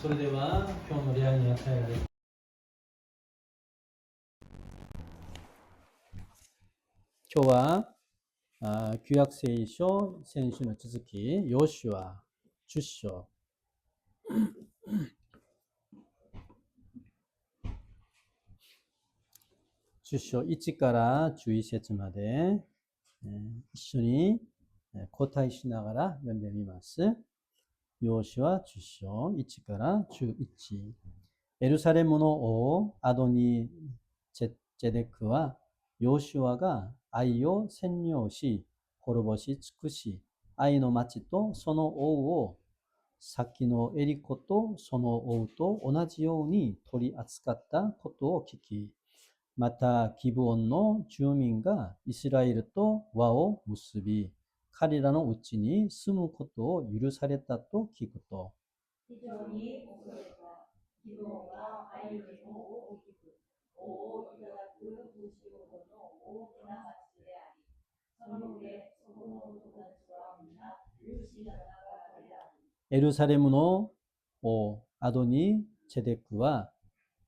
それでは今日の礼拝に与えられる今日は旧約聖書先週の続きヨシュア10章10章1から11節まで一緒に交代しながら読んでみます。ヨシュア10章1から11。エルサレムの王アドニチェデクはヨシュアが愛を占領し滅ぼし尽くし愛の町とその王を先のエリコとその王と同じように取り扱ったことを聞き、またギブオンの住民がイスラエルと和を結び、彼らのうちに住むことを許されたと聞くと、非常に恐れた。ギブオンが愛よりも大きく、王をいただく武士ごとの大きな町であり、その上、そこの男たちは皆勇士ながらである。エルサレムの王アドニチェデクは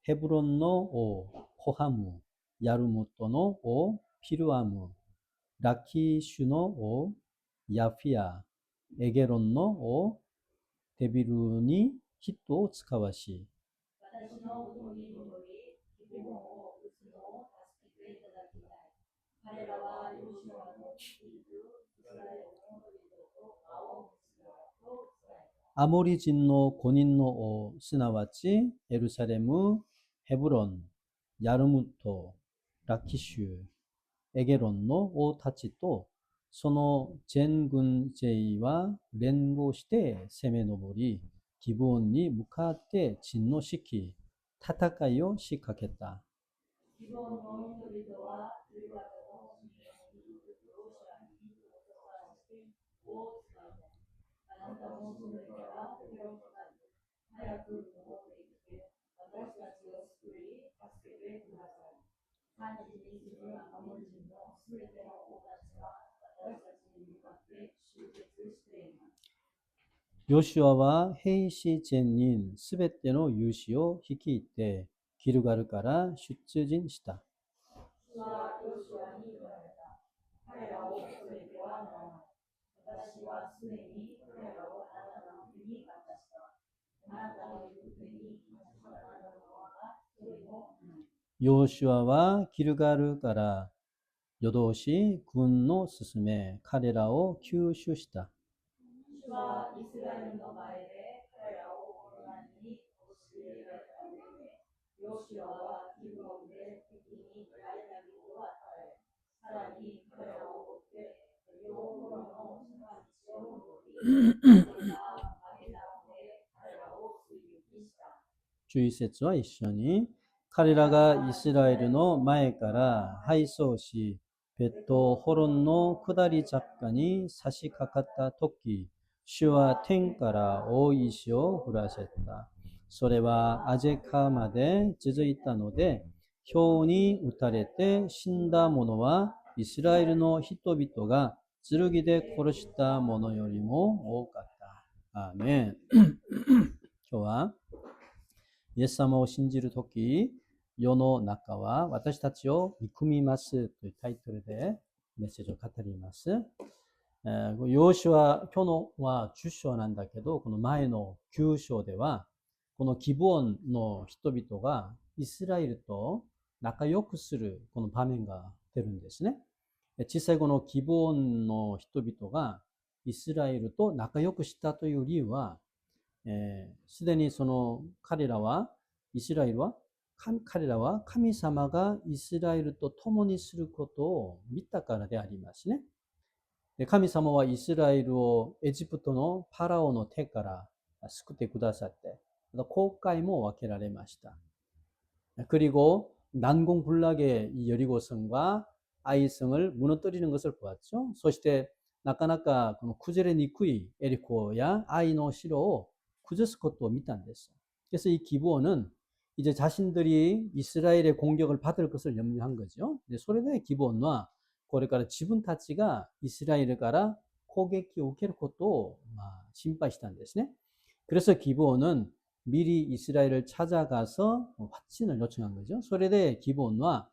ヘブロンの王ホハム、ヤルムトの王ピルアム、ラキシュの王ヤフィア、エゲロンの王デビルに人を使わし、私のおに戻り、ギブオンを撃つのを助けていただきたい。彼らはヨシュアの率いるイスラエルの人々と青を結ぶと伝えた。アモリ人の5人の王、すなわちエルサレム、ヘブロン、ヤルムト、ラキシュ、エゲロンの王たちとその全軍勢は連合して攻め上り、ギブオンに向かって陣の敷き、戦いを仕掛けた。ギブオンの人々は夕方の深夜にヨシュアに襲われてこう伝えた。あなたもそれから手をかかず、早く戻ってきて、私たちを救い、助けてください。産地に住むアモリ人のすべての王たちは私たちに向かって集結しています。ヨシュアは兵士全人すべての勇士を率いてギルガルから出陣した。主はヨシュアに言われた。彼らを恐れてはならない。私はすでに彼らをあなたの手に渡した。あなたの言う手に渡したあなたの者が一人もない。ヨシュアはギルガルから夜通し軍の進め、彼らを救出した。主はイスラエルの前で彼らを混乱に陥れられた上で、ヨシュアはギブオンで敵に大打撃を与え、さらに彼らを追って両方の坂道を登り、またアゲダンで彼らを追撃した。11節は一緒に。彼らがイスラエルの前から敗走し、ベットホロンの下り坂に差し掛かったとき、主は天から大石を降らせた。それはアジェカまで続いたので、雹に打たれて死んだ者はイスラエルの人々が剣で殺した者よりも多かった。アーメン。今日はイエス様を信じるとき、世の中は私たちを憎みますというタイトルでメッセージを語ります。ヨシュア、今日のは10章なんだけど、この前の9章では、このギブオンの人々がイスラエルと仲良くするこの場面が出るんですね。実際このギブオンの人々がイスラエルと仲良くしたという理由は、すでにその彼らは神様がイスラエルと共にすることを見たからでありますね。神様はイスラエルをエジプトのパラオの手から救ってくださって、航海も分けられました。그리고 난공불락의 이 여리고성과 아이성을 무너뜨리는 것을 보았죠. そしてなかなかこの崩れにくいエリコやアイの城を崩すことを見たんです. 그래서 이 기브온은 이제 자신들이 이스라엘의 공격을 받을 것을 염려한 거죠. それでギブオンはこれから自分たちがイスラエルから攻撃を受けることを心配したんですね. 그래서 기브온은 미리 이스라엘을 찾아가서 확신을 요청한 거죠. それでギボンは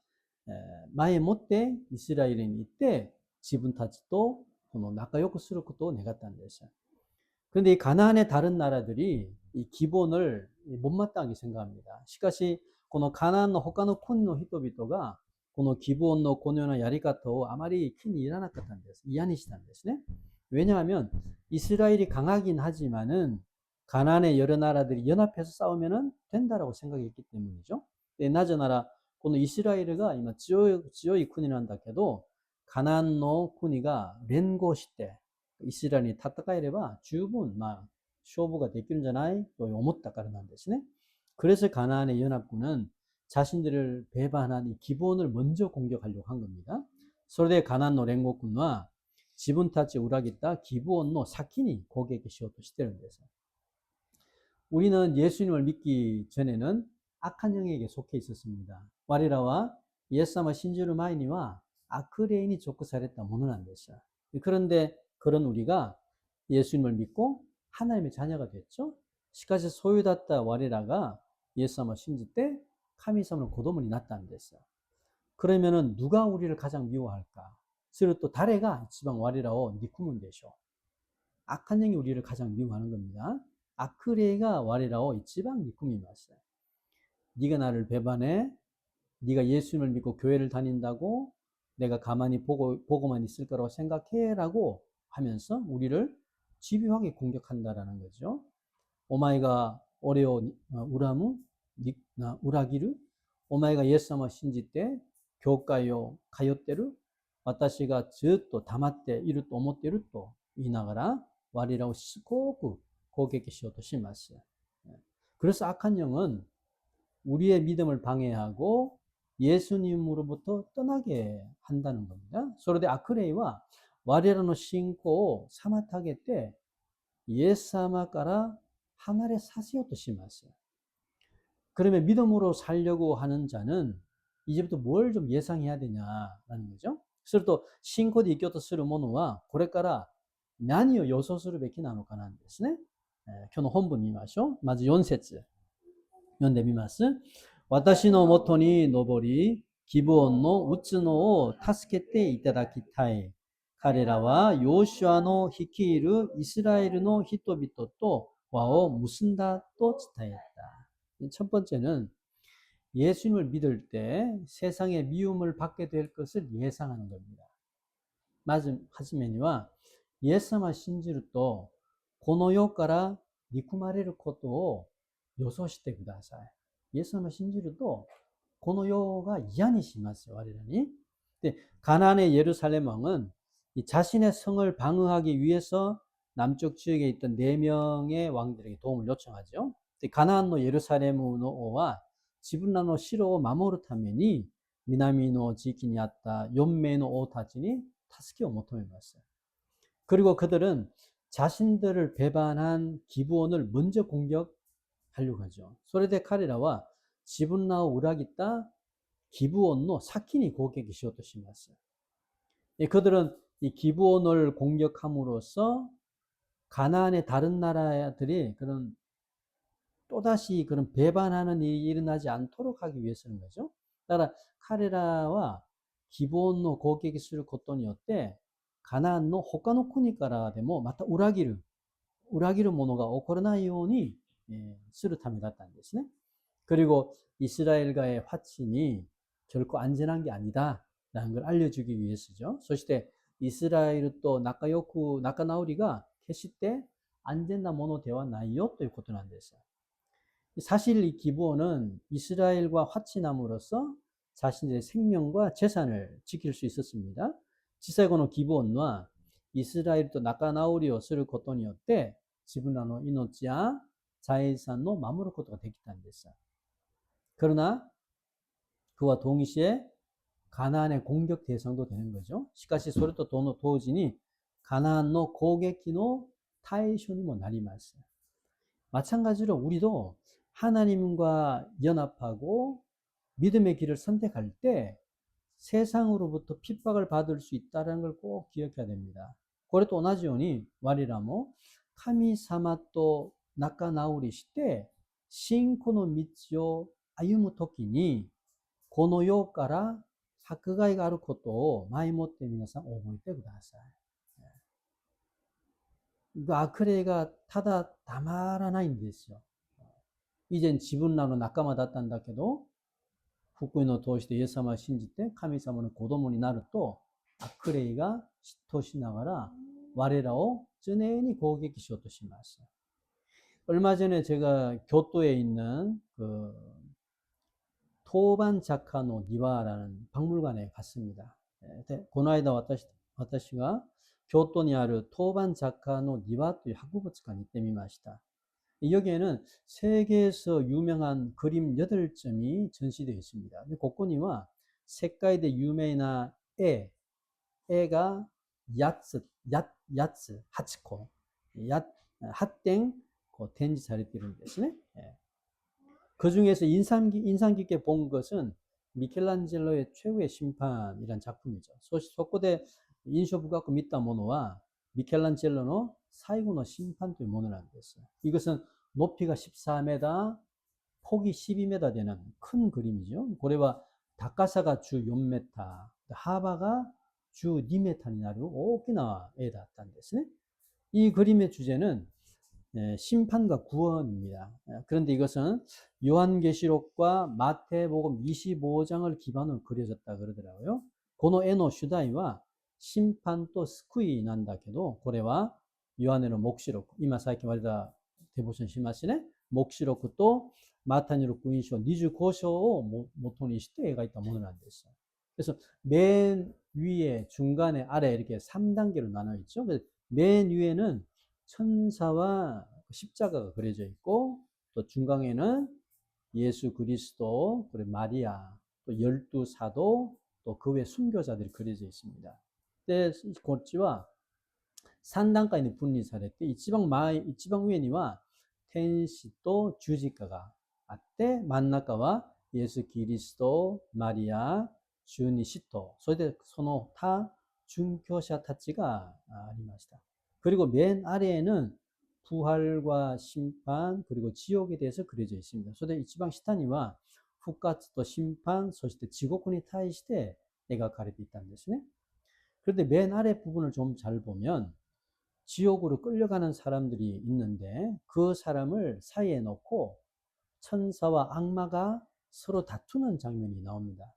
前もってイスラエルに行って自分たちとこの仲良くすることを願ったんです。 그런데 이 가나안의 다른 나라들이 이 기본을 못마땅하게 생각합니다. しかしこのカナンの他の国の人々がこの기본의このようなやり方をあまり気に入らなかったんです。嫌にしたんですね。 왜냐하면 이스라엘이 강하긴 하지만은 가나안의 여러 나라들이 연합해서 싸우면은 된다라고 생각했기 때문이죠. 나저나라この 이스라엘가今強い国なんだけどカナンの国が連合してイスラエルに戦えれば十分勝負ができるんじゃないと思ったからなんですね。 그래서 가나안의 연합군은 자신들을 배반한 이 기본을 먼저 공격하려고 한 겁니다. それで 가나안連合軍は自分たちを裏切ったギブオンの先に攻撃しようとしてるんです。 우리는 예수님을 믿기 전에는 악한 영에게 속해 있었습니다. 와리라와 예수様 신주를 마이니와 아크레인이 족구살했다 모노란 됐어요. 그런데 그런 우리가 예수님을 믿고 하나님의 자녀가 됐죠. しかし 소유됐다 와리라가 예수様 신지 때 카미섬을 고도문이 났다는 됐어요. 그러면은 누가 우리를 가장 미워할까? 그리고 또 다레가 지방 와리라오 니쿠문 되셔. 악한 영이 우리를 가장 미워하는 겁니다. 아크레가 와리라오 이치방 니쿠미 마스요. 네가 나를 배반해. 네가 예수님을 믿고 교회를 다닌다고 내가 가만히 보고만 있을 거라고 생각해라고 하면서 우리를 집요하게 공격한다라는 거죠. 오마이가 오레오 우라무 우라기르 오마이가 예수様 신지 때 교과요 가요때를 私がずっと黙っていると思っていると言いながら我らをしつこく攻撃しようとします。 그래서 악한 영은 우리의 믿음을 방해하고 예수님으로부터 떠나게 한다는 겁니다. それで 아크레이와 我らの信仰を妨げてイエス様から離れさせようとします。 그러면 믿음으로 살려고 하는 자는 이제부터 뭘 좀 예상해야 되냐라는 거죠. すると信仰で生きようとする者はこれから何を予想するべきなのかなんですね。今日の本文見ましょう。まず4節読んでみます。私のもとに登り、ギブオンの撃つのを助けていただきたい。彼らはヨシュアの率いるイスラエルの人々と和を結んだと伝えた。첫 번째는 예수님을 믿을 때 세상의 미움을 받게 될 것을 예상하는 겁니다. 하지만이와 예수様 信じるとこの世から憎まれることを予想してください。イエス様 信じるとこの世が嫌にしますよ, 우리는. 가나안의 예루살렘 왕은 자신의 성을 방어하기 위해서 남쪽 지역에 있던 4명의 왕들에게 도움을 요청하죠. 가나안의 예루살렘王は自分らの城を守るために南の地域にあった4名の王たちに助けを求めます. 그리고 그들은 자신들을 배반한 기브온을 먼저 공격하려고 하죠. それで彼らは自分らを裏切ったギブオンの先に攻撃しようとします. 그들은 이 기브온을 공격함으로써 가나안의 다른 나라들이 그런 또다시 그런 배반하는 일이 일어나지 않도록 하기 위해서는 거죠. 따라 카레라와 기본의攻撃することによってカナンの他の国からでもまた裏切るものが起こらないようにするためだったんですね. 그리고 이스라엘과의 화친이 결코 안전한 게 아니다라는 걸 알려주기 위해서죠. そして 이스라엘 또仲直りが決して安全なものではないよということなんです. 사실 이 기브온은 이스라엘과 화친함으로써 자신들의 생명과 재산을 지킬 수 있었습니다. 実際このギブオンはイスラエルと仲直りをすることによって自分らの命や財産を守ることができたんです. 그러나 그와 동시에 가나안의 공격 대상도 되는 거죠. しかしそれと同時にカナンの攻撃の対象にもなります. 마찬가지로 우리도 하나님과 연합하고 믿음의 길을 선택할 때 세상으로부터 핍박을 받을 수 있다는 걸 꼭 기억해야 됩니다. これと同じように我らも神様と仲直りして信仰の道を歩むときに、この世から迫害があることを前もって皆さん覚えてください。悪霊がただたまらないんですよ。以前自分らの仲間だったんだけど、福音を通してイエス様を信じて神様の子供になると、悪霊が嫉妬しながら我らを常に攻撃しようとします。얼마 전에 제가 교토에 있는 그 토반 자카노 니와라는 박물관에 갔습니다. この間私が京都にある토반 자카노 니와という博物館に行ってみました. 여기에는 세계에서 유명한 그림 8점이 전시되어 있습니다. 곳곳이와 색깔의 유명한 애가 야츠, 하치코, 핫땡,展示されているんですね. 그 중에서 인상 깊게 본 것은 미켈란젤로의 최후의 심판이라는 작품이죠. そこで印象深く見たものは 미켈란젤로의最後の審判というものなんです. 이것은 높이가 14m, 폭이 12m 되는 큰 그림이죠. 고래와 다카사가 주 4m, 하바가 주 2m이 나る 大きな絵だったんですね. 이 그림의 주제는 심판과 구원입니다. 그런데 이것은 요한계시록과 마태복음 25장을 기반으로 그려졌다 그러더라고요. この絵の主題は審判と救いなんだけど、これはヨハネの黙示録、今最近我々デボーションしましたね。黙示録とマタイの福音書25章を元にして描いたものなんです。그래서 맨 위에, 중간에, 아래 이렇게 3단계로 나눠 있죠. 맨 위에는 천사와 십자가가 그려져 있고, 또 중간에는 예수 그리스도, 그리고 마리아, 또 12사도, 또 그 외 순교자들이 그려져 있습니다. こっちは3段階に分離されて、一番上には天使と十字架があって、真ん中はイエス・キリスト、マリア、十二使徒、それでその他殉教者たちがありました. 그리고 맨 아래에는 부활과 심판, 그리고 지옥에 대해서 그려져 있습니다. それで一番下には復活と審判、そして地獄に対して描かれていたんですね. 그런데 맨 아래 부분을 좀 잘 보면 지옥으로 끌려가는 사람들이 있는데 그 사람을 사이에 놓고 천사와 악마가 서로 다투는 장면이 나옵니다.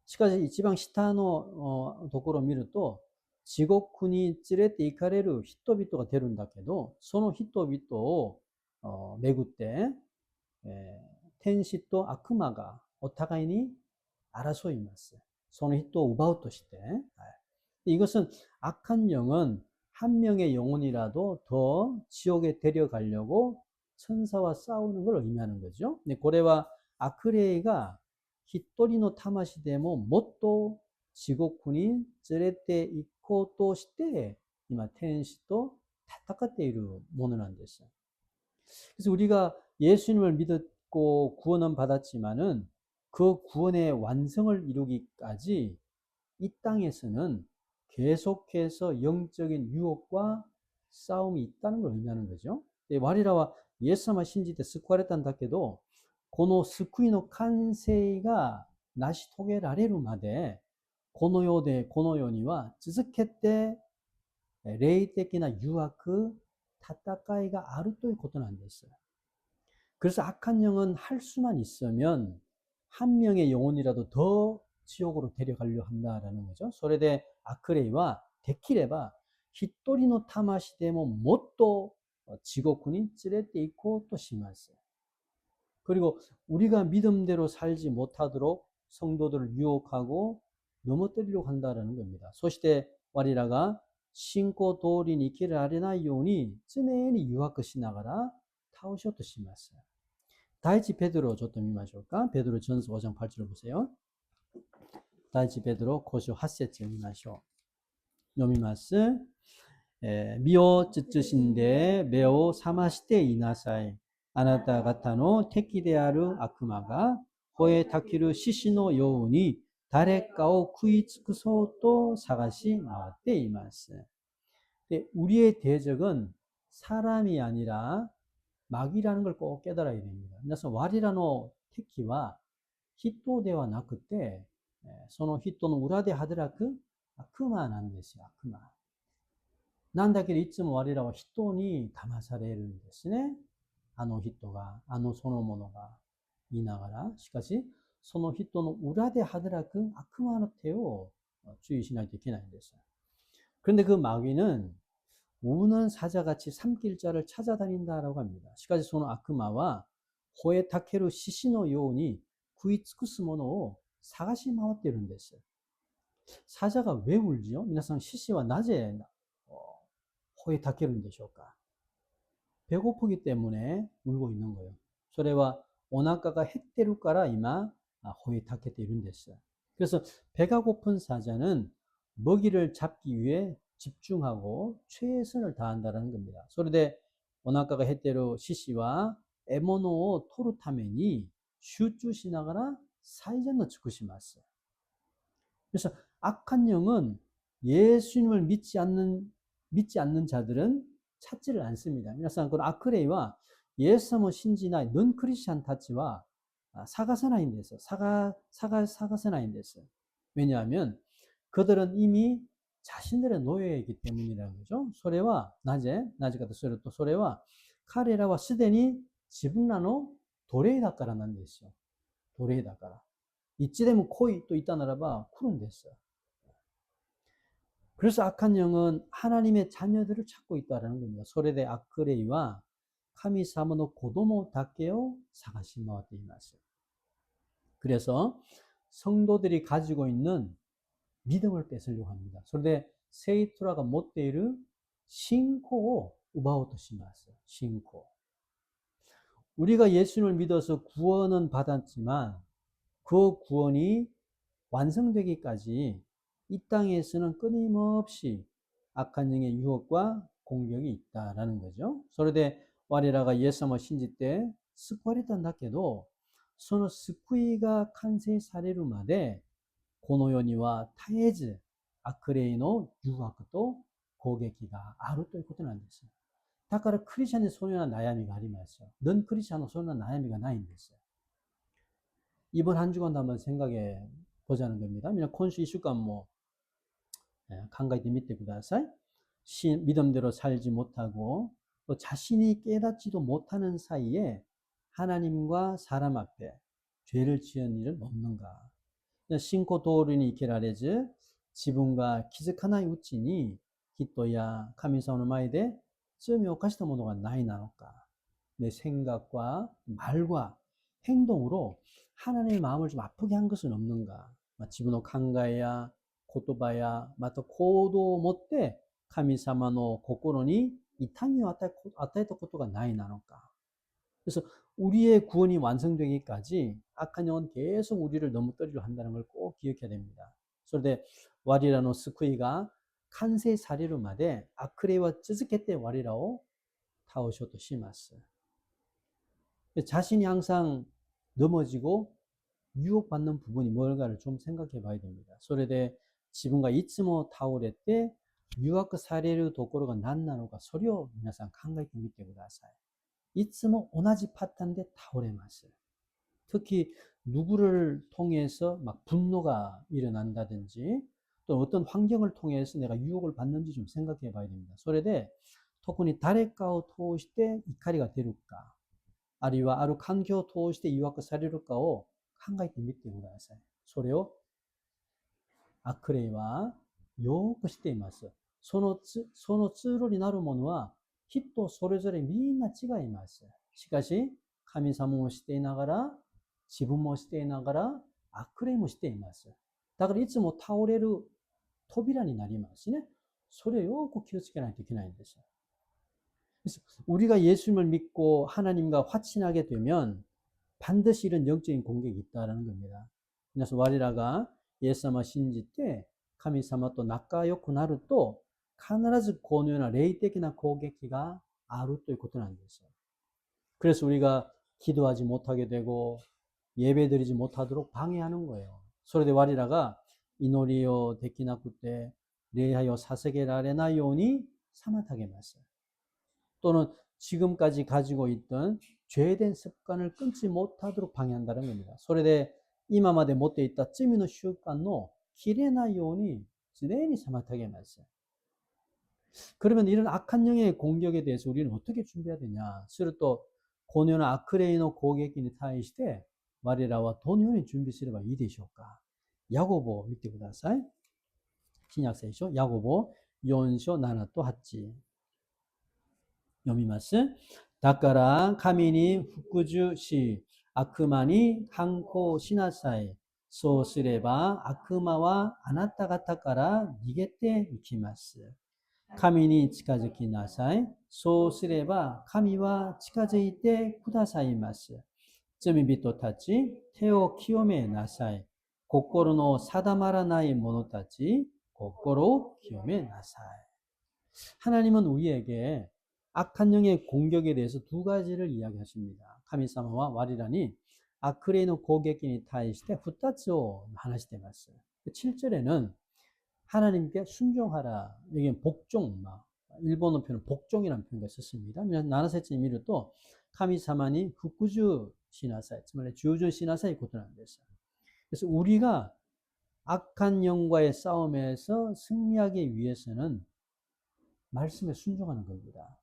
しかし一番下のところを見ると地獄に連れて行かれる人々が出るんだけど、その人々を巡って天使と悪魔がお互いに争います。その人を奪うとして、이것은 악한 영은 한 명의 영혼이라도 더 지옥에 데려가려고 천사와 싸우는 걸 의미하는 거죠. 근데 고래와 아크레이가 히토리노 타마시 데모 못도 지옥군이 쯔레테 이코 또 시대 이마 텐시도 타타카테이루 모노난 됐어요. 그래서 우리가 예수님을 믿었고 구원은 받았지만은 그 구원의 완성을 이루기까지 이 땅에서는 계속해서 영적인 유혹과 싸움이 있다는 걸 의미하는 거죠. 我らはイエス様を信じて救われたんだけど、この救いの完成が成し遂げられるまで、この世には続けて霊的な誘惑、戦いがあるということなんです。 그래서 악한 영은 할 수만 있으면 한 명의 영혼이라도 더 지옥으로 데려가려 한다라는 거죠. それで悪霊はできれば一人の魂でももっと地獄に連れて行こうとします. 그리고 우리가 믿음대로 살지 못하도록 성도들을 유혹하고 넘어뜨리려고 한다라는 겁니다. そして我らが信仰通りに生きられないように常に誘惑しながら倒しようとします. 第一ペテロをちょっと見ましょうか. 베드로 전서 5장 8절을 보세요. 第一ペテロ5章8節を見ましょう. 読みます. 미오 쯔쯔신데 매오 사마시테 이나사이 아나타 가타노 테키데아르 아크마가 호에 타키르 시시노 요우니 다레카오 쿠이츠쿠소또 사가시 나왔대 이마스. 우리의 대적은 사람이 아니라 마귀라는 걸 꼭 깨달아야 됩니다. 그래서 와리라노 테키와 히토데와 나쿠테, その人の裏で働く悪魔なんですよ、悪魔。なんだけどいつも我らは人に騙されるんですね。あの人が、あのそのものが言いながら、しかし、その人の裏で働く悪魔の手を注意しないといけないんです。그런데 그 마귀는 우는 사자같이 삼킬 자를 찾아다닌다라고 합니다. しかしその悪魔は、吠えたける獅子のように食い尽くすものを探し回っているんです。 사자가 왜 울지요? 皆さん, 시시와 낮에 호에 닦이는 데쇼까? 배고프기 때문에 울고 있는 거예요. それは 오나카가 햇대루까라 이마 호에 닦게 되는 데서. 그래서 배가 고픈 사자는 먹이를 잡기 위해 집중하고 최선을 다한다는 겁니다. それで 오나카가 햇대루 시시와 에모노 토르타메니 슈쭈시나가라 사이전노 치쿠시마스. 그래서 악한 영은 예수님을 믿지 않는 자들은 찾지를 않습니다. 皆さん, 그 악레이와 예수님을 신지나 넌 크리스찬 타치와 사가세나인데서 사가세나인데서. 왜냐하면 그들은 이미 자신들의 노예이기 때문이라는 거죠. 소래와 낮에가 소래 또 소래와 카레라와 스데니 지분나노 도레이다까라는 데죠. 도레이다까라. 이찌되면 코이 또 있다 나라봐 쿠는 됐어요. 그래서 악한 영은 하나님의 자녀들을 찾고 있다는 겁니다. 소레데 아크레이와 카미사모노 고도모 다케오 사가시마와테 이마스. 그래서 성도들이 가지고 있는 믿음을 뺏으려고 합니다. 소레데 세이토라가 못데이르 신코を 우바오토시마스. 신코. 우리가 예수님을 믿어서 구원은 받았지만 그 구원이 완성되기까지 이 땅에서는 끊임없이 악한 영의 유혹과 공격이 있다라는 거죠. それで我らがイエス様を信じて救われたんだけど、その救いが完成されるまでこの世には絶えず悪霊の誘惑と攻撃があるということなんです。だからクリスチャンにそのような悩みがあります。넌クリスチャンのそのような悩みがないんです。 이번 한 주간도 한번 생각해 보자는 겁니다.今週1週間も 考えてみてください. 믿음대로 살지 못하고 또 자신이 깨닫지도 못하는 사이에 하나님과 사람 앞에 죄를 지은 일은 없는가? 신고 도르니 이케라레즈 지분과 기적하나의 우치니 히토야 카미사오의 마에데 쯤이 오카시타 모노가 나이 나노까? 내 생각과 말과 행동으로 하나님의 마음을 좀 아프게 한 것은 없는가? 지분의考えや 고토바야 마타 고도 못돼 카미사마노 고코로니 이타미を 与えた 것도가 나이 나노까? 그래서 우리의 구원이 완성되기까지 악한 영은 계속 우리를 넘어뜨리려 한다는 걸 꼭 기억해야 됩니다. 그런데 와리라노 스쿠이가 칸세 사리로 마데 아크레와 쯔즈케테 와리라오 타오쇼토 시마스. 자신이 항상 넘어지고 유혹받는 부분이 뭘까를 좀 생각해 봐야 됩니다. それで自分がいつも倒れて誘惑されるところが何なのか、それを皆さん考えてみてください。いつも同じパターンで倒れます。 특히 누구를 통해서 막 분노가 일어난다든지 또 어떤 환경을 통해서 내가 유혹을 받는지 좀 생각해 봐야 됩니다. それで特に誰かを通して怒りが出るか、あるいはある環境を通して誘惑されるかを考えてみてください。それを悪霊はよく知っています。そのツールになるものは人それぞれみんな違います。しかし神様も知っていながら自分も知っていながら悪霊も知っています。だからいつも倒れる扉になりますね。それをよく気をつけないといけないんです。 그래서 우리가 예수님을 믿고 하나님과 화친하게 되면 반드시 이런 영적인 공격이 있다는 겁니다. 그래서 와리라가 예수様信じて神様と仲良くなると必ずこのような霊的な攻撃があるということなんです。 그래서 우리가 기도하지 못하게 되고 예배드리지 못하도록 방해하는 거예요. それで 와리라가 이노리요 데키나쿠테 레하요 사세게라레나 요니 사마타게 마스. 또는 지금까지 가지고 있던 죄된 습관을 끊지 못하도록 방해한다는 겁니다. 소리대 이마마데 못돼 있다 쯤이노 슈간노 기레나 요니 지네니 사마타게 말씀. 그러면 이런 악한 영의 공격에 대해서 우리는 어떻게 준비해야 되냐? 서로 또 고녀나 아크레이노 고객인이 타이시되 마리라와 도니오니 준비시레바 이데쇼까. 야고보 밑에 보다사이 신약세이쇼 야고보 연쇼 나나또 하지. 여미마스 다까라 카미니 후쿠주시 아크마니 한코 시나사이 소스레바 아크마와 아나타가타까라 니게테 이키마스. 카미니 치카즈키 나사이 소스레바 카미와 치카즈이테 쿠다사이마스. 쯔미비토 타치 테오 키오메 나사이 고코로노 사다마라나이 모노타치 고코로 키오메 나사이. 하나님은 우리에게 악한 영의 공격에 대해서 두 가지를 이야기하십니다. 카미사마와 와리라니 아크레노 고객기니 타이시테 후타츠오 하나시테 말씀. 7절에는 하나님께 순종하라. 여기는 복종, 일본어 표현은 복종이라는 표현을 썼습니다. 나나세치 미를 또 카미사마니 후쿠주 시나사이,つまり 주주 시나사이 고토라는 데서. 그래서 우리가 악한 영과의 싸움에서 승리하기 위해서는 말씀에 순종하는 겁니다.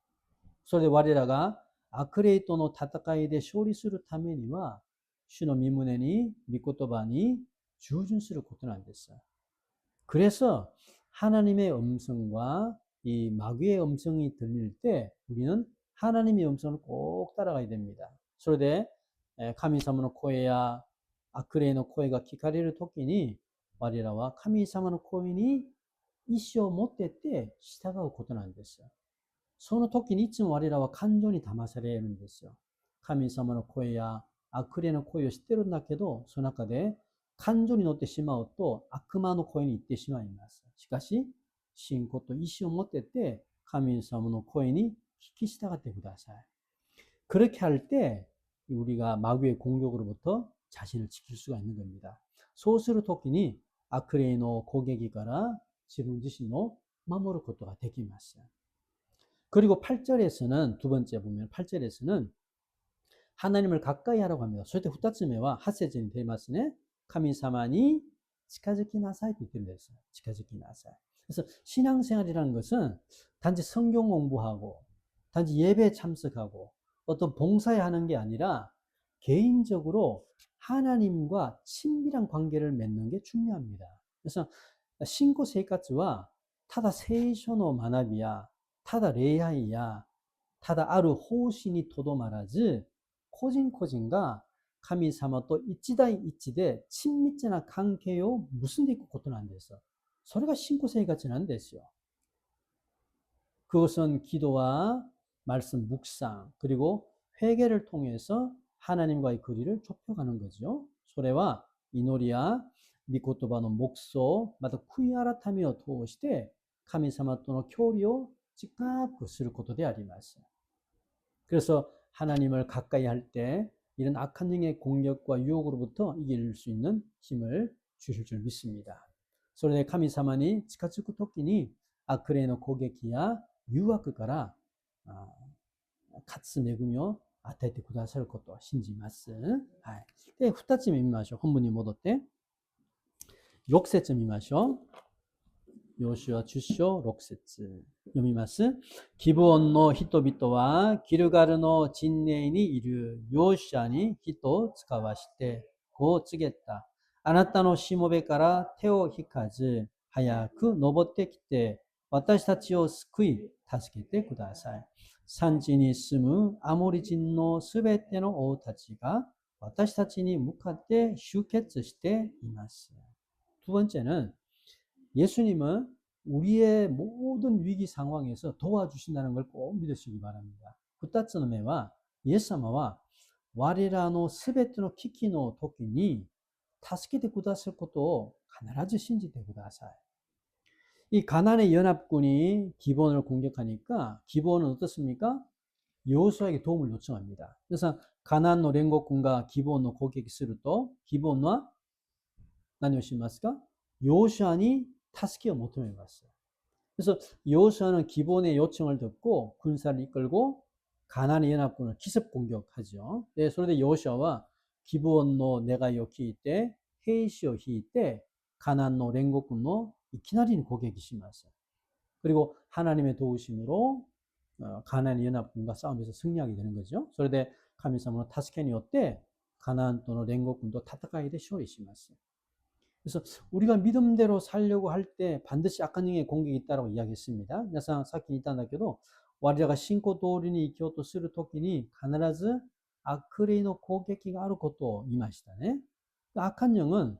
それで我らが悪霊との戦いで勝利するためには主の御胸に御言葉に従順することなんです。 그래서 하나님의 음성과 이 마귀의 음성이 들릴 때 우리는 하나님의 음성을 꼭 따라가야 됩니다. それで神様の声や悪霊の声が聞かれるときに我らは神様の声に意志を持ってって従うことなんです。その時にいつも我らは感情に騙されるんですよ。神様の声や悪霊の声を知ってるんだけど、その中で感情に乗ってしまうと悪魔の声に行ってしまいます。しかし、信仰と意志を持ってて神様の声に聞き従ってください。 그렇게 할 때 우리가 마귀의 공격으로부터 자신을 지킬 수가 있는 겁니다. そうする時に悪霊の攻撃から自分自身を守ることができます。 그리고 8절에서는 두 번째 보면 8절에서는 하나님을 가까이 하라고 합니다. 소때 후타츠메와 하세진 데마스네 카미사마니 치카즈키 나사이 뜻입니다. 치카즈키 나사이. 그래서 신앙생활이라는 것은 단지 성경 공부하고 단지 예배에 참석하고 어떤 봉사에 하는 게 아니라 개인적으로 하나님과 친밀한 관계를 맺는 게 중요합니다. 그래서 신고 생활과 타다 세이쇼노 마나비야 ただ礼拝やただある方針にとどまらず個人個人が神様と一対一で親密な関係を結んでいくことなんです。それが信仰生活なんですよ。 그것은 기도와 말씀 묵상 그리고 회개를 통해서 하나님과의 거리를 좁혀가는 거죠. 소래와 이노리야 미코토바의 목소 마다 쿠이아라타미を通して 神様との距離を近くすることであります。 그래서 하나님을 가까이 할 때 이런 악한 영의 공격과 유혹으로부터 이길 수 있는 힘을 주실 줄 믿습니다. それで神様に近づくときに悪霊の攻撃や誘惑から勝つ恵みを与えてくださることを信じます。はい。で、二つ目見ましょう。本文に戻って。6節見ましょう。ヨシュア10章6節読みます。ギブオンの人々はギルガルの陣営にいるヨシュアに人を使わしてこう告げた。あなたのしもべから手を引かず早く登ってきて私たちを救い助けてください。山地に住むアモリ人のすべての王たちが私たちに向かって集結しています。두 번째는 예수님은 우리의 모든 위기 상황에서 도와주신다는 걸 꼭 믿으시기 바랍니다. 二つの目は、イエス様は我らのすべての危機の時に助けてくださることを必ず信じてください。이 가나안의 연합군이 기브온을 공격하니까 기브온은 어떻습니까? 여호수아에게 도움을 요청합니다. 그래서 가나안連合軍が 기브온을 공격했을 때 기브온은 何をしますか? 여호수아に 타스키を求めます. 그래서 여호수아는 기본의 요청을 듣고 군사를 이끌고 가나안의 연합군을 기습 공격하죠. 네, 그런데 여호수아와 기브온노 내가 요키 이때 헤이시오 히 이때 가나안노 랭고군노 이키나리는 고개기 심하세. 그리고 하나님의 도우심으로 가나안의 연합군과 싸움에서 승리하게 되는 거죠. 그런데 카미사모노 타스케니오 때 가나안 또는 랭고군도 타타카이데 쇼리 심하세. 그래서 우리가 믿음대로 살려고 할 때 반드시 악한 영의 공격이 있다고 이야기했습니다.皆さん さっき言ったんだけど 我らが信仰通りに生きようとするときに必ず悪霊の攻撃があることを言いましたね。악한 영은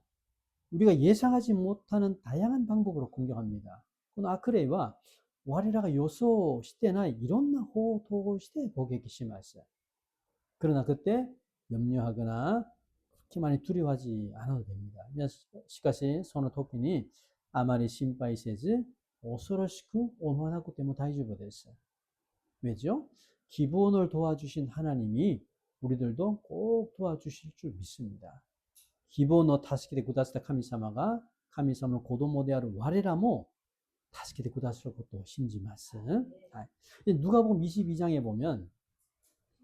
우리가 예상하지 못하는 다양한 방법으로 공격합니다. この悪霊は我らが予想してないいろんな方法をして攻撃します。 그러나 그때 염려하거나 그렇게 많이 두려워하지 않아도 됩니다. しかしその時にあまり心配せず恐ろしく思わなくても大丈夫です。 왜죠? 기본을 도와주신 하나님이 우리들도 꼭 도와주실 줄 믿습니다. 기본을 助けてくださった神様が神様の子供である我らも助けてくださることを信じます。 누가복음 22장에 보면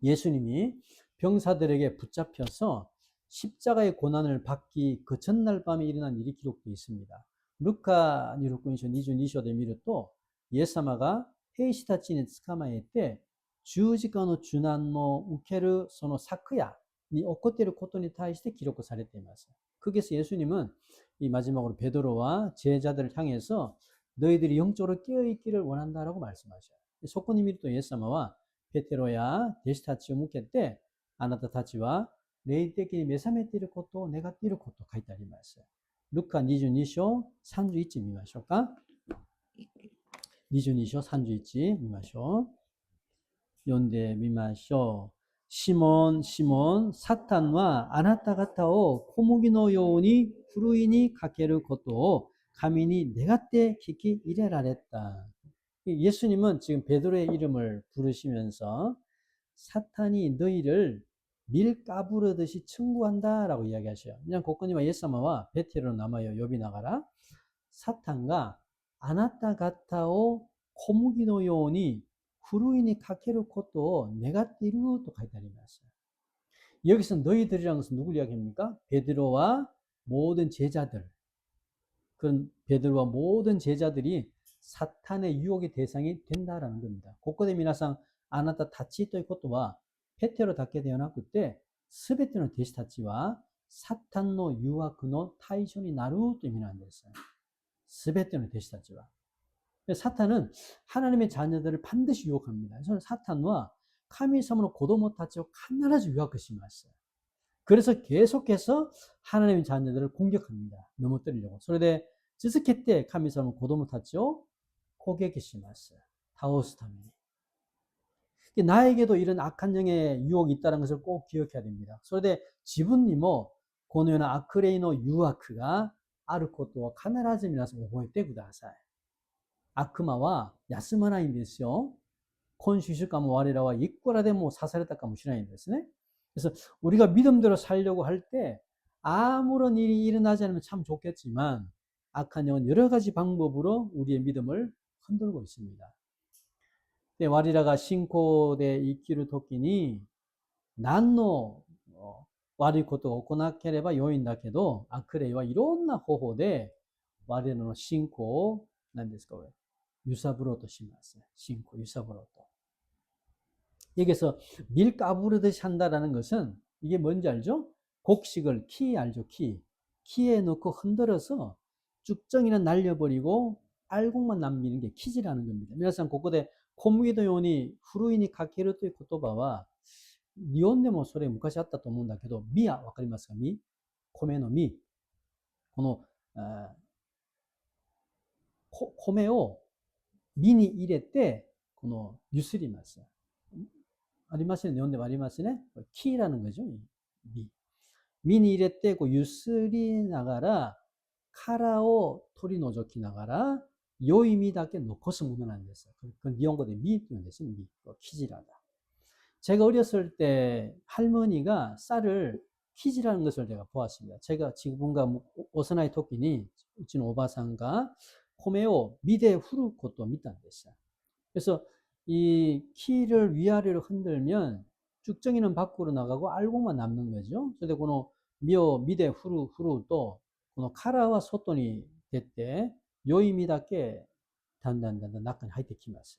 예수님이 병사들에게 붙잡혀서 십자가의 고난을 받기 그 전날 밤에 일어난 일이 기록되어 있습니다. 루카 22章で見るとイエス様が兵士たちに捕まえて十字架の受難を受けるその昨夜に起こっていることに対して記録されています. 거기서 예수님은 이 마지막으로 베드로와 제자들을 향해서 너희들이 영적으로 깨어있기를 원한다라고 말씀하셔요. そこに見るとイエス様はペテロや弟子たちを向けてあなたたちは霊的に目覚めていることを願っていることと書いてあります。ルカ22章31見ましょうか。22章31見ましょう。読んでみましょう。シモン、シモン、サタンはあなた方を小麦のようにふるいにかけることを神に願って聞き入れられた. 예수님은 지금 베드로의 이름을 부르시면서 사탄이 너희를 밀 까부르듯이 청구한다라고 이야기하셔요. 그냥 고코니와 예사마와 베테로 남아요. 욥이 나가라. 사탄과 아나타 가타오 코무기노 요온이 후루이니 카케르 코토 네가티루 또 가이다리마스요. 여기서 너희들이라는 것은 누굴 이야기합니까? 베드로와 모든 제자들. 그런 베드로와 모든 제자들이 사탄의 유혹의 대상이 된다라는 겁니다. 고코데 미나상 아나타 타치ということはペテロだけではなくてすべての弟子たちはサタンの誘惑の対象になるという意味なんです。すべての弟子たちは。사탄은 하나님의 자녀들을 반드시 유혹합니다. 그래서 사탄과 카미사무의 고도모타치を必ず 유혹하시면서 그래서 계속해서 하나님의 자녀들을 공격합니다. 넘어뜨리려고. それで続けて神様の子供たちを攻撃します。倒すために。 나에게도 이런 악한 영의 유혹이 있다는 것을 꼭 기억해야 됩니다. それで自分にもこのような悪霊の誘惑があることを必ず皆さん覚えてください。悪魔は休まないんですよ。今週1週間も我らはいくらでも刺されたかもしれないんですね。 그래서 우리가 믿음대로 살려고 할 때 아무런 일이 일어나지 않으면 참 좋겠지만 악한 영은 여러 가지 방법으로 우리의 믿음을 흔들고 있습니다. 我らが信仰で生きるときに何の悪いことを行わなければ良いんだけど悪霊はいろんな方法で我らの信仰を何ですか揺さぶろうとします。信仰を揺さぶろうと. 여기서 밀 까부르듯이 한다라는 것은 이게 뭔지 알죠? 곡식을 키 알죠? 키에 넣고 흔들어서 쭉정이는 날려버리고 알곡만 남기는 게 키지라는 겁니다. 皆さんここで小麦のようにふるいにかけるという言葉は日本でもそれ昔あったと思うんだけど、ミはわかりますか？ミ、米のミ。この米をミに入れてこのゆすります。ありますね。日本でもありますね。キ라는 거죠. 미. 미니入れてこうゆすりながら殻を取り除きながら良い実だけ残すものなんです。그건 일본어로 미って言うんですね。미. 키지라다. 제가 어렸을 때 할머니가 쌀을 키지라는 것을 제가 보았습니다. 제가 지금가 오사나이 토끼니 우치는 오바상가 코메오 미대 후루 것도 밑단 됐어요. 그래서 이 키를 위아래로 흔들면 쭉정이는 밖으로 나가고 알곡만 남는 거죠. 그런데この 미오 미대 후루 또 카라와 소돈이 됐대 요임이답게 단단단단中に入ってきます.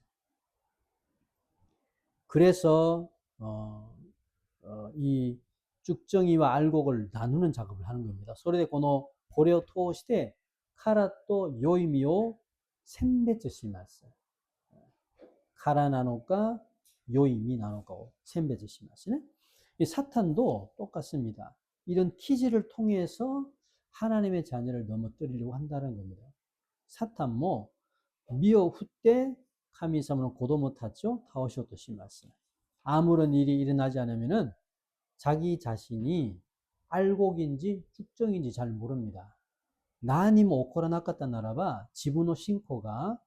그래서 이 쭉정이와 알곡을 나누는 작업을 하는 겁니다. それでこれを通してカラと良い実を選別します。カラなのか良い実なのかを選別しますね. 이 사탄도 똑같습니다. 이런 키즈를 통해서 하나님의 자녀를 넘어뜨리려고 한다는 겁니다. 사탄 뭐 미오 후때 카미사무는 고도 못하죠. 타오시오토 시마스. 아무런 일이 일어나지 않으면은 자기 자신이 알곡인지 쭉정인지 잘 모릅니다. 나니も起こらなかったならば自分の信仰が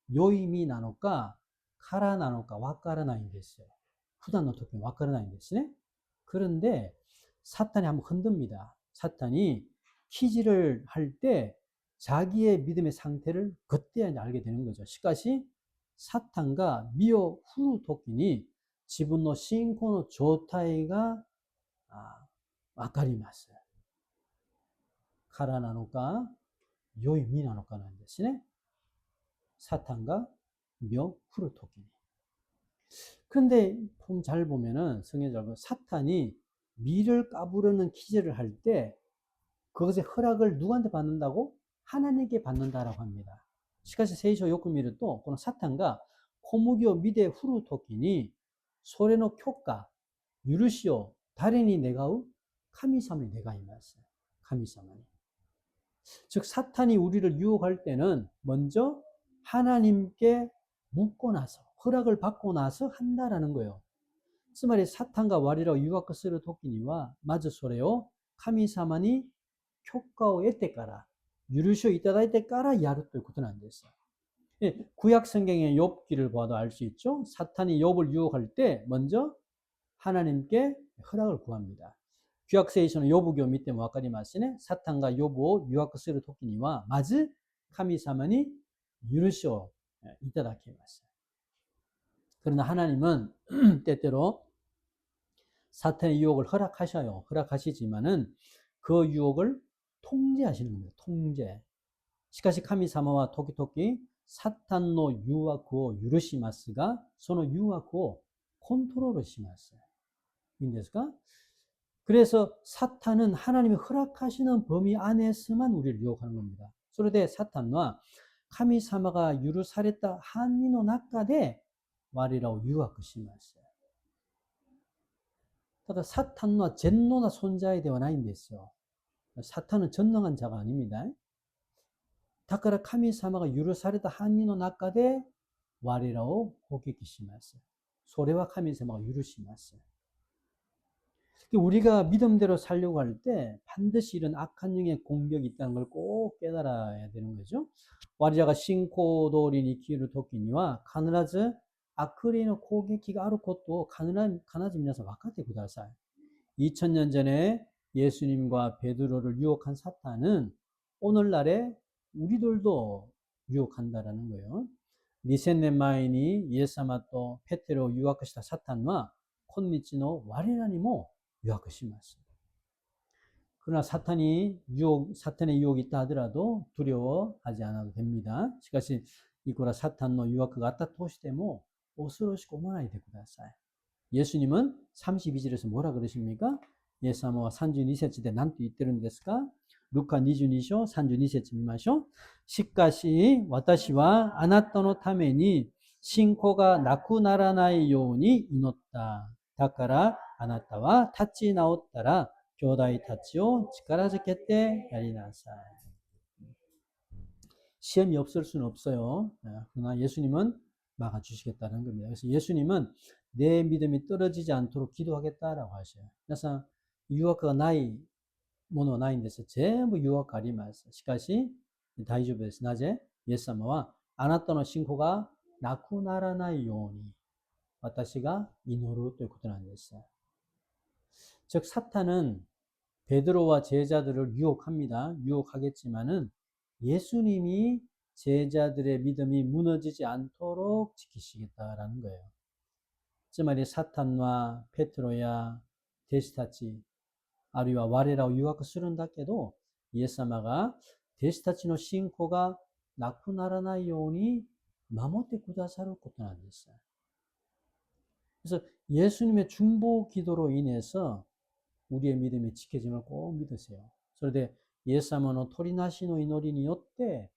良い意味なのか空なのかわからないんですよ. 普段の時にわからないんですね. 그런데 사탄이 한번 흔듭니다. 사탄이 키즈를 할 때 자기의 믿음의 상태를 그때야 알게 되는 거죠. しかし 사탄과 미오 후루 토끼니 自分の信仰の状態がわかります。空なのか良い実なのかなんですね. 사탄과 묘 후루 토끼니. 근데 잘 보면은 성경 잘 보면 사탄이 미를 까부르는 기제를 할 때 그것의 허락을 누구한테 받는다고? 하나님께 받는다라고 합니다. しかし聖書をよく見るとこのサタンが小麦を実で振るときにそれの許可、許しを誰に願う? 神様に願います. 神様に. 즉 사탄이 우리를 유혹할 때는 먼저 하나님께 묻고 나서 허락을 받고 나서 한다라는 거예요. つまり 사탄과 와리라고 유혹을 쓰는 토끼니와 맞아 소래요. 神様に許可を得てから許しをいただいてからやるということなんです. 예, 구약 성경의 욥기를 봐도 알 수 있죠. 사탄이 욥을 유혹할 때 먼저 하나님께 허락을 구합니다. 구약聖書の 욥기を見てもわかりますね. 사탄과 욥을 유혹을 쓰는 토끼니와 맞아 神様に許しをいただきます. 그러나 하나님은 때때로 사탄의 유혹을 허락하셔요. 허락하시지만은 그 유혹을 통제하시는 겁니다. 통제. しかし神様は時々サタンの誘惑を許しますが、その誘惑をコントロールします. いいんですか? 그래서 사탄은 하나님이 허락하시는 범위 안에서만 우리를 유혹하는 겁니다. それでサタンは神様が許された範囲の中で我らを誘惑します. ただサタンは全能な存在ではないんですよ. 사탄은 전능한 자가 아닙니다. だから神様が許された範囲の中で我らを攻撃します. それは神様が許します. 우리가 믿음대로 살려고 할 때 반드시 이런 악한 영의 공격이 있다는 걸 꼭 깨달아야 되는 거죠. 와리자가 신코도린 이키를 토끼니와 가느라즈 아크리의攻撃があることを必ず皆さん分かってください. 2000년 전에 예수님과 베드로를 유혹한 사탄은 오늘날에 우리들도 유혹한다라는 거예요. 2000年前にイエス様とペテロを誘惑したサタンは今日の我らにも誘惑します. 그러나 사탄의 유혹이 있다 하더라도 두려워하지 않아도 됩니다. しかしいくらサタンの誘惑があったとしても恐ろしく思わないでください. 예수님은 32절에서 뭐라 그러십니까? イエス様は32節で何と言ってるんですか? 루카 22章32節見ましょう. しかし私はあなたのために信仰がなくならないように祈った. だからあなたは立ち直ったら兄弟たちを力づけてやりなさい. 시험이 없을 수는 없어요. 그러나 예수님은 막아주시겠다는 겁니다. 그래서 예수님은 내 믿음이 떨어지지 않도록 기도하겠다라고 하셔요. 그래서 유혹가 나이 모노 나이인데서 전부 유혹가 아리마스. しかし大丈夫です. 낮에 예수님은 あなたの信仰がなくならないように私が祈るということなんです. 즉 사탄은 베드로와 제자들을 유혹합니다. 유혹하겠지만은 예수님이 제자들의 믿음이 무너지지 않도록 지키시겠다라는 거예요. つまり 사탄과 페트로야 데시타치あるいは我らを誘惑するんだけど、イエス様が弟子たちの信仰がなくならないように守ってくださることなんです。 그래서 예수님의 중보 기도로 인해서 우리의 믿음이 지켜짐을 꼭 믿으세요. それでイエス様の取りなしの祈りによって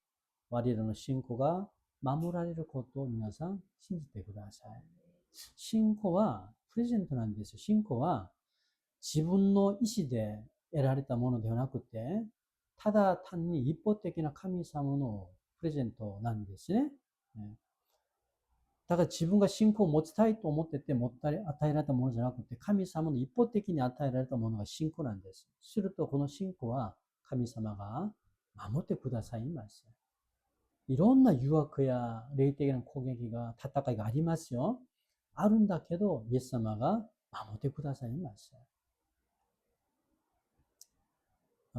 我らの信仰が守られることを皆さん信じてください。信仰はプレゼントなんですよ。信仰は自分の意思で得られたものではなくて、ただ単に一方的な神様のプレゼントなんですね。だから自分が信仰を持ちたいと思ってて与えられたものじゃなくて、神様の一方的に与えられたものが信仰なんです。するとこの信仰は神様が守ってくださいます。いろんな誘惑や霊的な攻撃が、戦いがありますよ。あるんだけど、イエス様が守ってくださいます。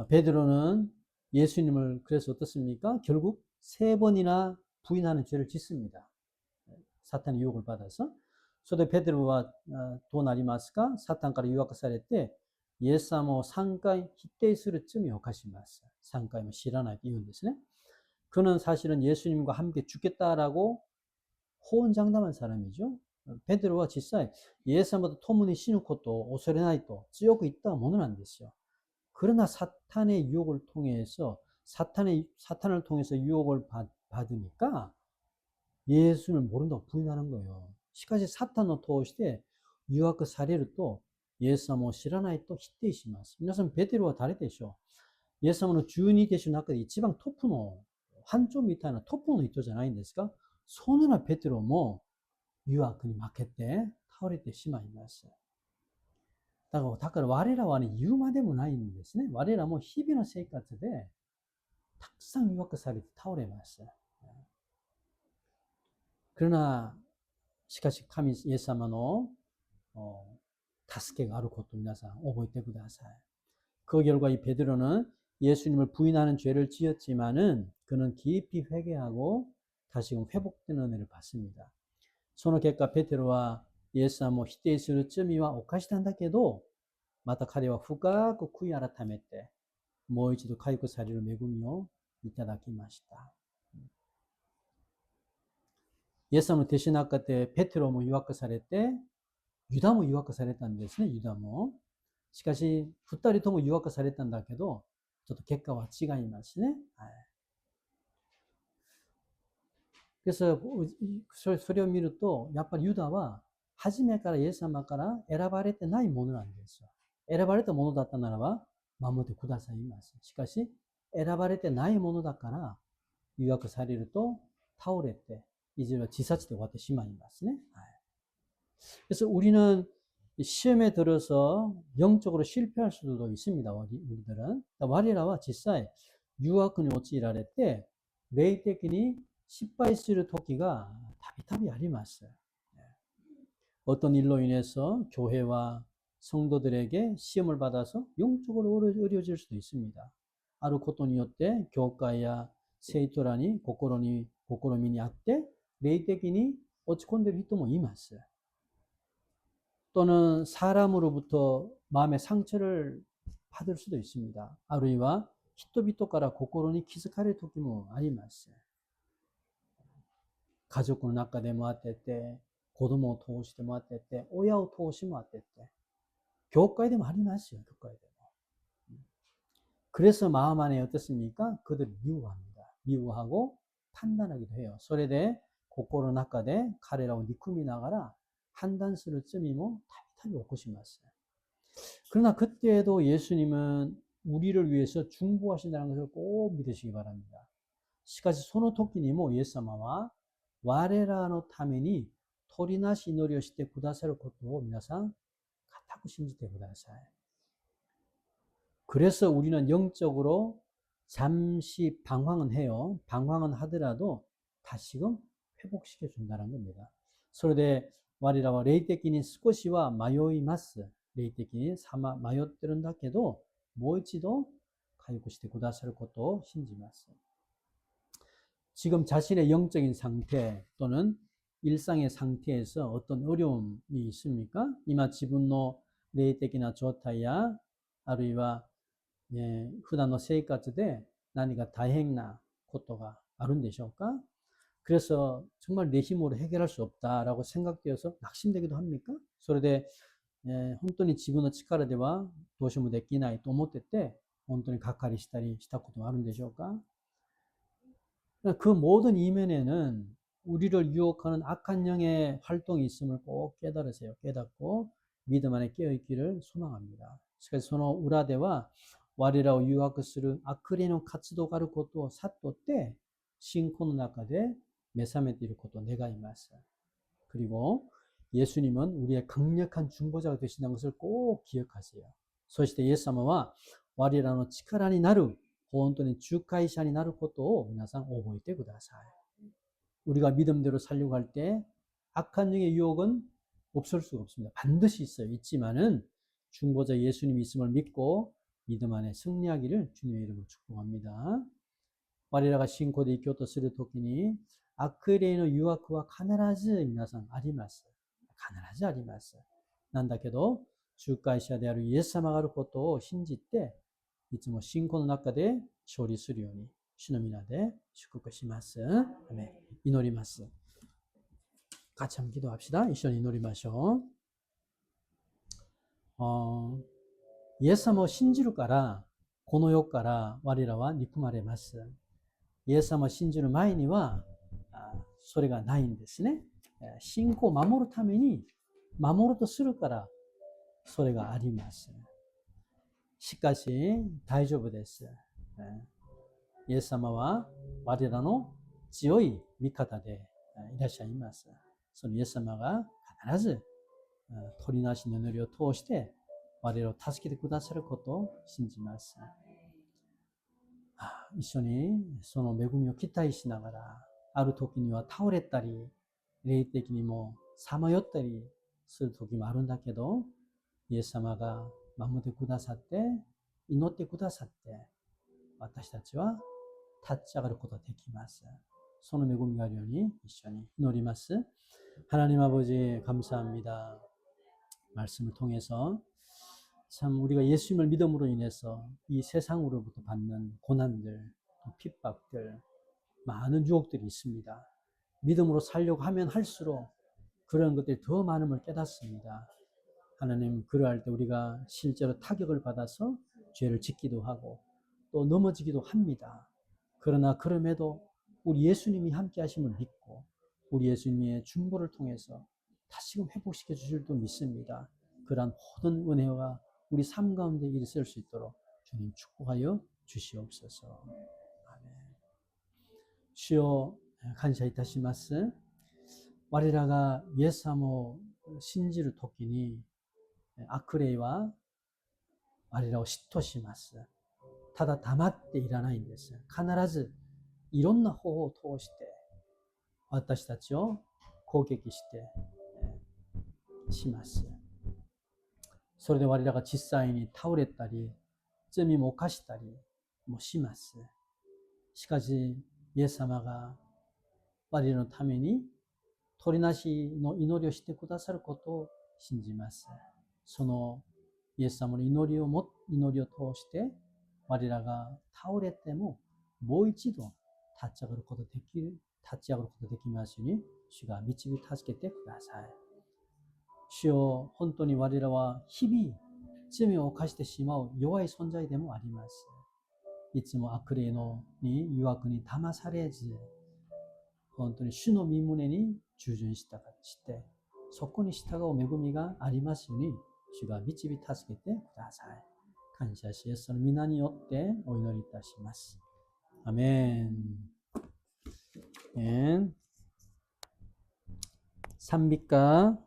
베드로는 예수님을 그래서 어떻습니까? 결국 3번이나 부인하는 죄를 짓습니다. 사탄의 유혹을 받아서. それでペテロはどうなりますか? 사탄から 유혹されて イエス様を3回否定する罪を犯します. 3回も知らないと言うんですね. 그는 사실은 예수님과 함께 죽겠다라고 호언장담한 사람이죠. 베드로와実際 イエス様と共に死ぬことを恐れないと強く言ったものなんですよ. 그러나 사탄의 유혹을 통해서 사탄을 통해서 유혹을 받으니까 예수를 모른다고 부인하는 거예요. しかし 사탄을 통해誘惑されるとイエス様を知らないと否定します。皆さん、ペテロは誰でしょう？イエス様の12弟子の中で一番トップの班長みたいなトップの人じゃないんですか？そのようなペテロも誘惑に負けて倒れてしまいます。だから我らはね、言うまでもないんですね。我らも日々の生活でたくさん誘惑されて倒れます。그러나しかし神イエス様の助けがあることを皆さん覚えてください。그 결과 이 베드로는 예수님을 부인하는 죄를 지었지만은 그는 깊이 회개하고 다시금 회복되는 은혜를 받습니다. その結果ペテロはイエス様を否定する罪は犯したんだけど、また彼は深く悔い改めて、もう一度回復される恵みをいただきました。イエス様の弟子の中でペテロも誘惑されて、ユダも誘惑されたんですね、ユダも。しかし、二人とも誘惑されたんだけど、ちょっと結果は違いますね。はい、그래서それを見ると、やっぱりユダは初めからイエス様から選ばれてないものなんですよ。選ばれたものだったならば守ってくださいます。しかし、選ばれてないものだから誘惑されると倒れて、いずれは自殺で終わってしまいますね。はい、그래서 우리는 시험에 들어서 영적으로 실패할 수도 있습니다. 우리들은. 와리라와実際 유학군이陥られて 霊的に失敗する時が たびたび あります. 어떤 일로 인해서 교회와 성도들에게 시험을 받아서 영적으로 어려워질 수도 있습니다. あることによって教会や生徒らに試みにあって霊的に落ち込んでいる人もいます. 또는 사람으로부터 마음의 상처를 받을 수도 있습니다. あるいは人々から心に気づかれる時もあります。家族の中でもあってて、子供を通してもあってて、親を通してもあってて、教会でもありますよ、教会でも。 그래서 마음 안에 어떻습니까? 그들을 미워합니다. 미워하고 판단하기도 해요. それで心の中で彼らを憎みながら판단する罪も たびたび 起こします. 그러나 그때에도 예수님은 우리를 위해서 중보하신다는 것을 꼭 믿으시기 바랍니다. しかしその時にもイエス様は我らのために取りなし祈りをしてくださることを皆さん固く信じてください. 그래서 우리는 영적으로 잠시 방황은 해요. 방황은 하더라도 다시금 회복시켜 준다는 겁니다. それで我らは霊的に少しは迷います。霊的に迷ってるんだけど、もう一度回復してくださることを信じます。 지금 자신의 영적인 상태 또는 일상의 상태에서 어떤 어려움이 있습니까? 이마 지분노 레이테키나 조타야 아루이와普段の生活で何か大変なことがあるんでしょうか? 그래서 정말 내 힘으로 해결할 수 없다라고 생각되어서 낙심되기도 합니까? それで本当に自分の力ではどうしようもできないと思ってて本当にがっかりしたりしたことがあるんでしょうか? 그 모든 이면에는 우리를 유혹하는 악한 영의 활동이 있음을 꼭 깨달으세요. 깨닫고 믿음 안에 깨어있기를 소망합니다. しかしその裏では我らを誘惑する悪霊の活動があることを悟って信仰の中で目覚めていることを願います. 그리고 예수님은 우리의 강력한 중보자가 되신다는 것을 꼭 기억하세요. そしてイエス様は我らの力になる本当に仲介者になることを皆さん覚えてください. 우리가 믿음대로 살려고 할 때 악한 영의 유혹은 없을 수가 없습니다. 반드시 있어요. 있지만은 중보자 예수님이 있음을 믿고 믿음 안에 승리하기를 주님의 이름으로 축복합니다. 我らが信仰で生きようとするときに悪霊の誘惑は必ず皆さんあります。必ずあります。なんだけど仲介者であるイエス様があることを信じていつも信仰の中で勝利するように主の皆で祝福します。祈ります。같이 한번 기도합시다. 一緒に祈りましょう。イエス様を信じるからこの世から我らは憎まれます。イエス様を信じる前にはそれがないんですね。信仰を守るために守ろうとするからそれがあります。しかし大丈夫です。イエス様は我らの強い味方でいらっしゃいます。そのイエス様が必ず取りなしの祈りを通して我らを助けてくださることを信じます。一緒にその恵みを期待しながらある時には倒れたり霊的にもさまよったりする時もあるんだけどイエス様が守ってくださって祈ってくださって私たちは立ち上がることができます。その恵みがあるように一緒に祈ります。하나님 아버지 감사합니다. 말씀을 통해서 참 우리가 예수님을 믿음으로 인해서 이 세상으로부터 받는 고난들, 핍박들, 많은 유혹들이 있습니다. 믿음으로 살려고 하면 할수록 그런 것들이 더 많음을 깨닫습니다. 하나님, 그러할 때 우리가 실제로 타격을 받아서 죄를 짓기도 하고 또 넘어지기도 합니다. 그러나 그럼에도 우리 예수님이 함께 하심을 믿고 우리 예수님의 중보를 통해서 다시금 회복시켜 주실 줄 믿습니다. 그러한 모든 은혜가 우리 삶 가운데 있을 수 있도록 주님 축복하여 주시옵소서. 아멘. 주여感謝いたします。我らがイエス様を信じるときに悪霊は我らを嫉妬します。ただ黙っていらないんです。必ずいろんな方法を通して私たちを攻撃してします。それで我らが実際に倒れたり罪も犯したりもします。しかしイエス様が我らのために取りなしの祈りをしてくださることを信じます。そのイエス様の祈りを通して我らが倒れてももう一度立ち上がることできますように主が導き助けてください。主よ、本当に我らは日々罪を犯してしまう弱い存在でもあります。いつも悪霊の誘惑に騙されず本当に主の御胸に従順してそこに従う恵みがありますように主が導き助けてください。感謝し、イエスの皆によってお祈りいたします。アメン。賛美歌